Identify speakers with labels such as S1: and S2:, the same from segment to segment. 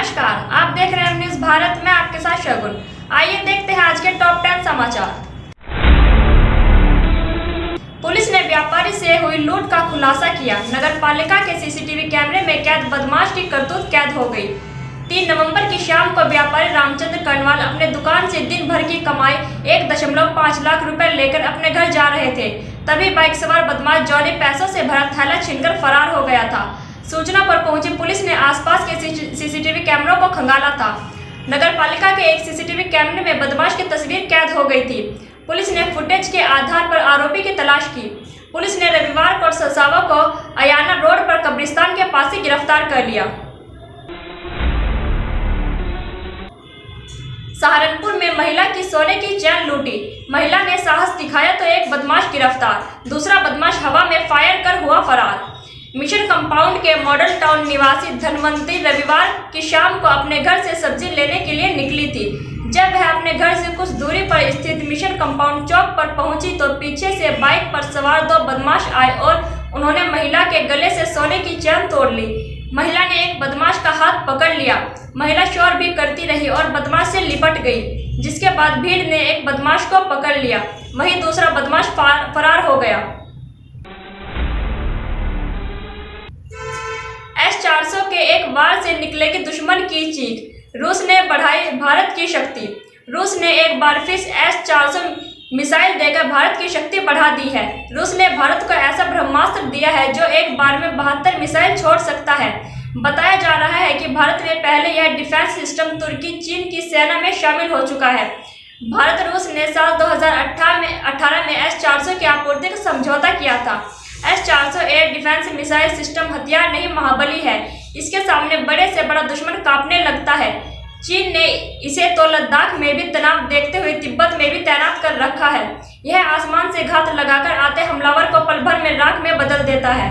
S1: नमस्कार, आप देख रहे हैं न्यूज भारत में आपके साथ शगुन। आइए देखते हैं आज के टॉप 10 समाचार। पुलिस ने व्यापारी से हुई लूट का खुलासा किया। नगर पालिका के सीसीटीवी कैमरे में कैद बदमाश की करतूत कैद हो गई। 3 नवंबर की शाम को व्यापारी रामचंद्र कर्णवाल अपने दुकान से दिन भर की कमाई 1.5 लाख रुपए लेकर अपने घर जा रहे थे। तभी बाइक सवार बदमाश जौली पैसों से भरा थैला छीनकर फरार हो गया था। सूचना पर पहुंची पुलिस ने आसपास के सीसीटीवी कैमरों को खंगाला था। नगर पालिका के एक सीसीटीवी कैमरे में बदमाश की तस्वीर कैद हो गई थी। पुलिस ने फुटेज के आधार पर आरोपी की तलाश की। पुलिस ने रविवार को ससावा को अयाना रोड पर कब्रिस्तान के पास ही गिरफ्तार कर लिया। सहारनपुर में महिला की सोने की चैन लूटी। महिला ने साहस दिखाया तो एक बदमाश गिरफ्तार, दूसरा बदमाश हवा में फायर कर हुआ फरार। मिशन कंपाउंड के मॉडल टाउन निवासी धनवंती रविवार की शाम को अपने घर से सब्जी लेने के लिए निकली थी। जब वह अपने घर से कुछ दूरी पर स्थित मिशन कंपाउंड चौक पर पहुंची तो पीछे से बाइक पर सवार 2 बदमाश आए और उन्होंने महिला के गले से सोने की चैन तोड़ ली। महिला ने एक बदमाश का हाथ पकड़ लिया। महिला शोर भी करती रही और बदमाश से लिपट गई, जिसके बाद भीड़ ने एक बदमाश को पकड़ लिया। वहीं दूसरा बदमाश फरार हो गया। S-400 के एक वार से निकलेगी दुश्मन की चीख। रूस ने बढ़ाई भारत की शक्ति। रूस ने एक बार फिर S-400 मिसाइल देकर भारत की शक्ति बढ़ा दी है। रूस ने भारत को ऐसा ब्रह्मास्त्र दिया है जो एक बार में 72 मिसाइल छोड़ सकता है। बताया जा रहा है कि भारत में पहले यह डिफेंस सिस्टम तुर्की चीन की सेना में शामिल हो चुका है। भारत रूस ने साल 2018 में S-400 की आपूर्ति का समझौता किया था। S-400 air defence missile system हथियार नहीं महाबली है। इसके सामने बड़े से बड़ा दुश्मन कांपने लगता है। चीन ने इसे तो लद्दाख में भी तनाव देखते हुए तिब्बत में भी तैनात कर रखा है। यह आसमान से घात लगाकर आते हमलावर को पल भर में राख में बदल देता है।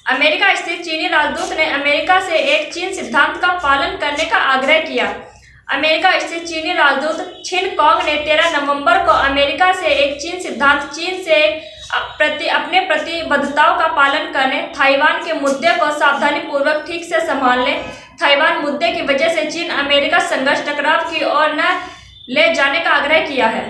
S1: अमेरिका स्थित चीनी राजदूत ने अमेरिका से एक चीन सिद्धांत का पालन करने का आग्रह किया। अमेरिका स्थित चीनी राजदूत छिन कॉन्ग ने 13 नवंबर को अमेरिका से एक चीन सिद्धांत चीन से अपने प्रतिबद्धताओं का पालन करने, ताइवान के मुद्दे को सावधानीपूर्वक ठीक से संभालने, ताइवान मुद्दे की वजह से चीन अमेरिका संघर्ष टकराव की ओर न ले जाने का आग्रह किया है।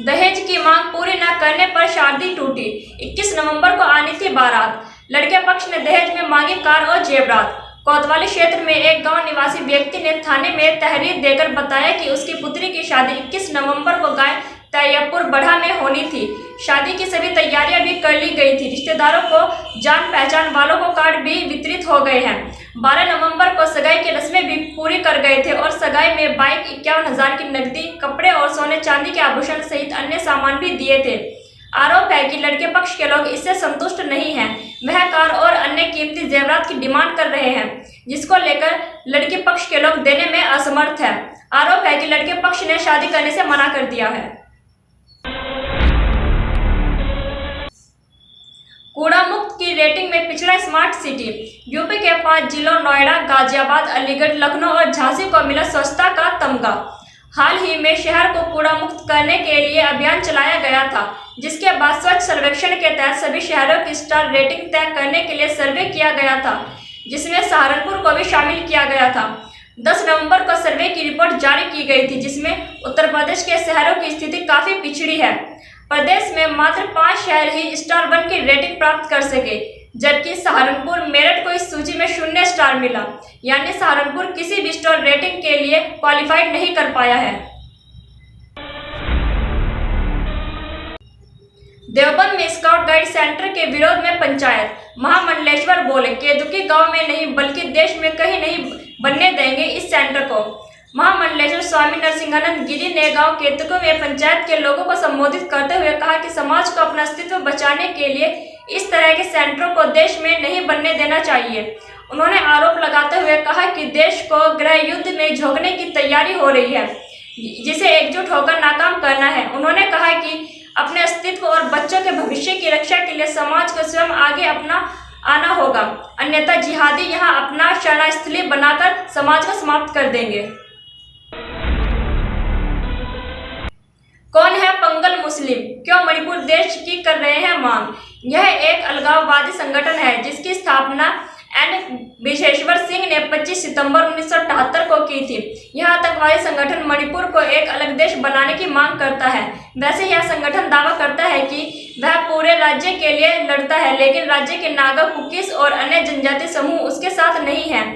S1: दहेज की मांग पूरी न करने पर शादी टूटी। 21 नवंबर को आनी थी बारात। लड़के पक्ष ने दहेज में मांगी कार और जेवरात। कोतवाली क्षेत्र में एक गांव निवासी व्यक्ति ने थाने में तहरीर देकर बताया कि उसकी पुत्री की शादी 21 नवंबर को गांव तैयबपुर बढ़ा में होनी थी। शादी की सभी तैयारियां भी कर ली गई थी। रिश्तेदारों को जान पहचान वालों को कार्ड भी वितरित हो गए हैं। 12 नवंबर को सगाई की रस्में भी पूरी कर गए थे और सगाई में बाइक 51,000 की नकदी, कपड़े और सोने चांदी के आभूषण सहित अन्य सामान भी दिए थे। आरोप है कि लड़के पक्ष के लोग इससे संतुष्ट नहीं हैं। वह कार और अन्य कीमती जेवरात की डिमांड कर रहे हैं, जिसको लेकर लड़के पक्ष के लोग देने में असमर्थ है। आरोप है कि लड़के पक्ष ने शादी करने से मना कर दिया है। कूड़ा मुक्त की रेटिंग में पिछड़ा स्मार्ट सिटी। यूपी के 5 जिलों नोएडा, गाजियाबाद, अलीगढ़, लखनऊ और झांसी को मिला स्वच्छता का तमगा। हाल ही में शहर को कूड़ा मुक्त करने के लिए अभियान चलाया गया था, जिसके बाद स्वच्छ सर्वेक्षण के तहत सभी शहरों की स्टार रेटिंग तय करने के लिए सर्वे किया गया था, जिसमें सहारनपुर को भी शामिल किया गया था। 10 नवंबर को सर्वे की रिपोर्ट जारी की गई थी, जिसमें उत्तर प्रदेश के शहरों की स्थिति काफी पिछड़ी है। प्रदेश में मात्र 5 शहर ही स्टार 1 की रेटिंग प्राप्त कर सके, जबकि सहारनपुर, मेरठ को इस सूची में 0 स्टार मिला। यानी सहारनपुर किसी भी स्टार रेटिंग के लिए क्वालिफाइड नहीं कर पाया है। देवबंद में स्काउट गाइड सेंटर के विरोध में पंचायत। महामंडलेश्वर बोले, केदुकी गांव में नहीं बल्कि देश में कहीं नहीं बनने देंगे इस सेंटर को। महामंडलेश्वर स्वामी नरसिंहानंद गिरी ने गांव केतुको में पंचायत के लोगों को संबोधित करते हुए कहा कि समाज को अपना अस्तित्व बचाने के लिए इस तरह के सेंटरों को देश में नहीं बनने देना चाहिए। उन्होंने आरोप लगाते हुए कहा कि देश को गृह युद्ध में झोंकने की तैयारी हो रही है, जिसे एकजुट होकर नाकाम करना है। उन्होंने कहा कि अपने अस्तित्व और बच्चों के भविष्य की रक्षा के लिए समाज को स्वयं आगे आना होगा, अन्यथा जिहादी यहाँ अपना शरणास्थली बनाकर समाज को समाप्त कर देंगे। कौन है पंगल मुस्लिम, क्यों क्यों मणिपुर देश की कर रहे हैं मांग। यह एक अलगाववादी संगठन है जिसकी स्थापना एन विश्वेश्वर सिंह ने 25 सितंबर 1978 को की थी। यह आतंकवादी संगठन मणिपुर को एक अलग देश बनाने की मांग करता है। वैसे यह संगठन दावा करता है कि वह पूरे राज्य के लिए लड़ता है, लेकिन राज्य के नागा, कुकीज और अन्य जनजाति समूह उसके साथ नहीं हैं।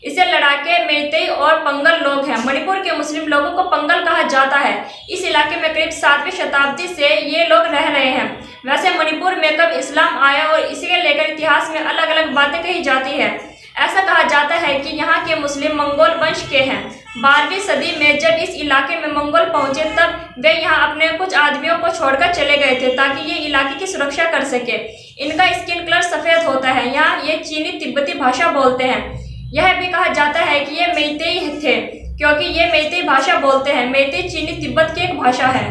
S1: इसे लड़ाके मेइतेई और पंगल लोग हैं। मणिपुर के मुस्लिम लोगों को पंगल कहा जाता है। इस इलाके में करीब 7वीं शताब्दी से ये लोग रह रहे हैं। वैसे मणिपुर में कब इस्लाम आया और इसे लेकर इतिहास में अलग अलग बातें कही जाती है। ऐसा कहा जाता है कि यहाँ के मुस्लिम मंगोल वंश के हैं। 12वीं सदी में जब इस इलाके में मंगोल पहुंचे तब वे यहाँ अपने कुछ आदमियों को छोड़कर चले गए थे ताकि ये इलाके की सुरक्षा कर सके। इनका स्किन कलर सफ़ेद होता है। यहाँ ये चीनी तिब्बती भाषा बोलते हैं। यह भी कहा जाता है कि ये मेइतेई थे क्योंकि ये मेइतेई भाषा बोलते हैं। मेइतेई चीनी तिब्बत की एक भाषा है।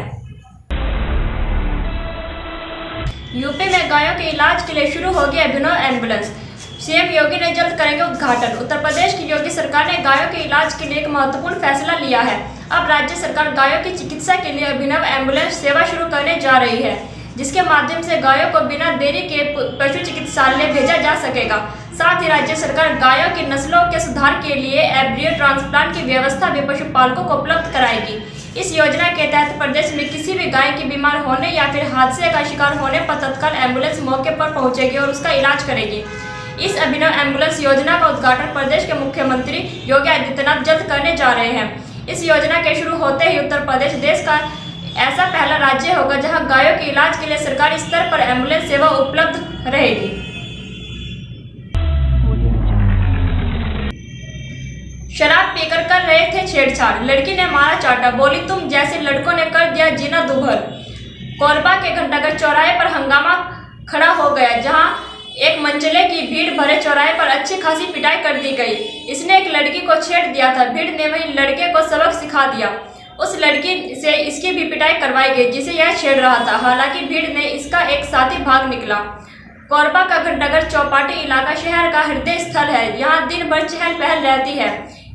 S1: यूपी में गायों के इलाज के लिए शुरू होगी अभिनव एम्बुलेंस। सीएम योगी ने जल्द करेंगे उद्घाटन। उत्तर प्रदेश की योगी सरकार ने गायों के इलाज के लिए एक महत्वपूर्ण फैसला लिया है। अब राज्य सरकार गायों की चिकित्सा के लिए अभिनव एम्बुलेंस सेवा शुरू करने जा रही है, जिसके माध्यम से गायों को बिना देरी के पशु चिकित्सालय भेजा जा सकेगा। साथ ही राज्य सरकार गायों की नस्लों के सुधार के लिए एम्ब्रियो ट्रांसप्लांट की व्यवस्था भी पशुपालकों को उपलब्ध कराएगी। इस योजना के तहत प्रदेश में किसी भी गाय के बीमार होने या फिर हादसे का शिकार होने पर तत्काल एम्बुलेंस मौके पर पहुंचेगी और उसका इलाज करेगी। इस अभिनव एम्बुलेंस योजना का उद्घाटन प्रदेश के मुख्यमंत्री योगी आदित्यनाथ जल्द करने जा रहे हैं। इस योजना के शुरू होते ही उत्तर प्रदेश देश का ऐसा पहला राज्य होगा जहां गायों के इलाज के लिए सरकारी स्तर पर एम्बुलेंस सेवा उपलब्ध रहेगी। शराब पीकर कर रहे थे छेड़छाड़, लड़की ने मारा चाटा, बोली तुम जैसे लड़कों ने कर दिया जीना दुभर। कोरबा के घंटाघर चौराहे पर हंगामा खड़ा हो गया, जहां एक मंचले की भीड़ भरे चौराहे पर अच्छी खासी पिटाई कर दी गई। इसने एक लड़की को छेड़ दिया था। भीड़ ने वही लड़के को सबक सिखा दिया। उस लड़की से इसकी भी पिटाई करवाई गई जिसे यह छेड़ रहा था। हालांकि भीड़ ने इसका एक साथी भाग निकला। कोरबा का घंटाघर चौपाटी इलाका शहर का हृदय स्थल है। यहाँ दिन भर चहल पहल रहती है।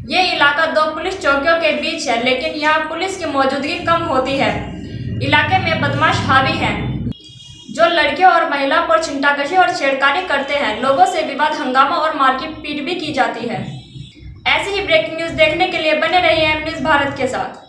S1: ये इलाका 2 पुलिस चौकियों के बीच है, लेकिन यहाँ पुलिस की मौजूदगी कम होती है। इलाके में बदमाश हावी हैं जो लड़कियों और महिलाओं पर छिंटाकशी और छेड़खानी करते हैं। लोगों से विवाद, हंगामा और मारपीट भी की जाती है। ऐसी ही ब्रेकिंग न्यूज़ देखने के लिए बने रहिए एम न्यूज़ भारत के साथ।